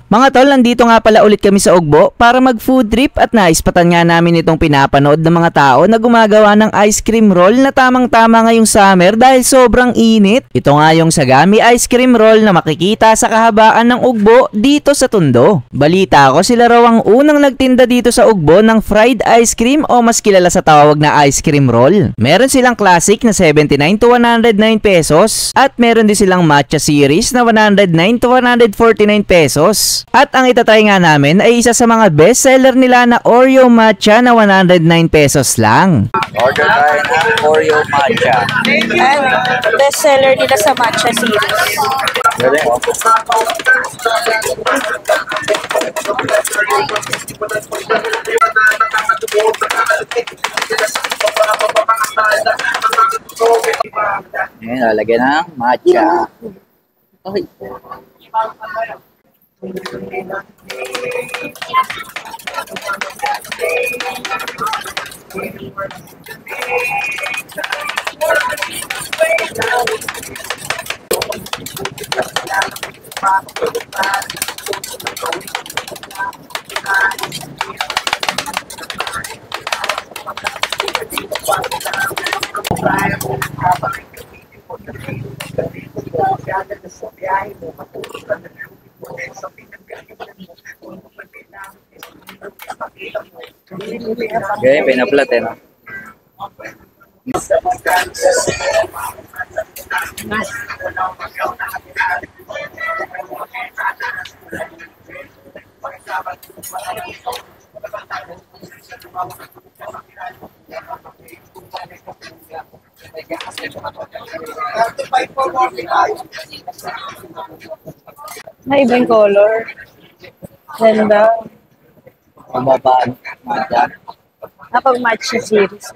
Mga tol, nandito nga pala ulit kami sa Ugbo para mag food trip at naispatan nga namin itong pinapanood ng mga tao na gumagawa ng ice cream roll na tamang-tama ngayong summer dahil sobrang init. Ito nga yung Sagami Ice Cream Roll na makikita sa kahabaan ng Ugbo dito sa Tondo. Balita ko sila raw ang unang nagtinda dito sa Ugbo ng fried ice cream o mas kilala sa tawag na ice cream roll. Meron silang classic na 79 to 109 pesos at meron din silang matcha series na 109 to 149 pesos. At ang itatry nga namin ay isa sa mga best seller nila na Oreo matcha na 109 pesos lang. Order tayo ng Oreo matcha. And best seller nila sa matcha series. Galing oh. Ngayon, lalagyan ng matcha. Okay. Okay, pinaplat eh, no? May ibang color. Ganda. Pumabaan matcha. Kapag matcha series.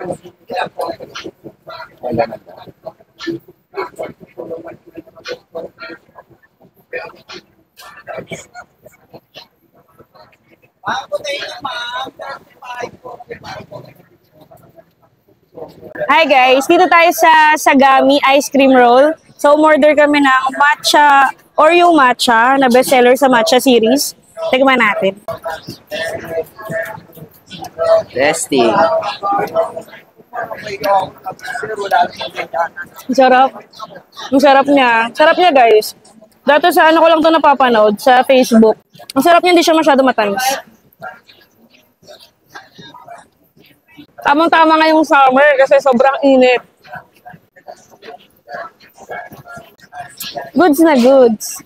Hi guys, dito tayo sa Sagami Ice Cream Roll. So, umorder kami ng matcha, Oreo matcha na bestseller sa matcha series. Tignan natin. Testing. Ang sarap. Ang sarap niya. Sarap niya guys. Dito sa ano ko lang ito napapanood sa Facebook. Ang sarap niya, hindi siya masyado matamis. Tamang-tama ngayong summer kasi sobrang init. Goods na goods.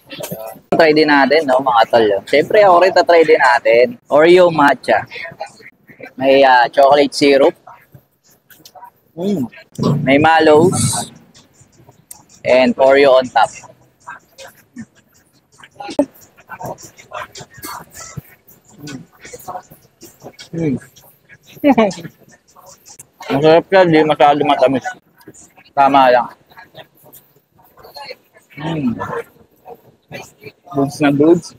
Try din natin, no, mga tol. Siyempre, ako rin try din natin. Oreo matcha. May chocolate syrup. May mallows. And Oreo on top. Masarap yan, di masyado matamis. Tama lang. Goods na goods.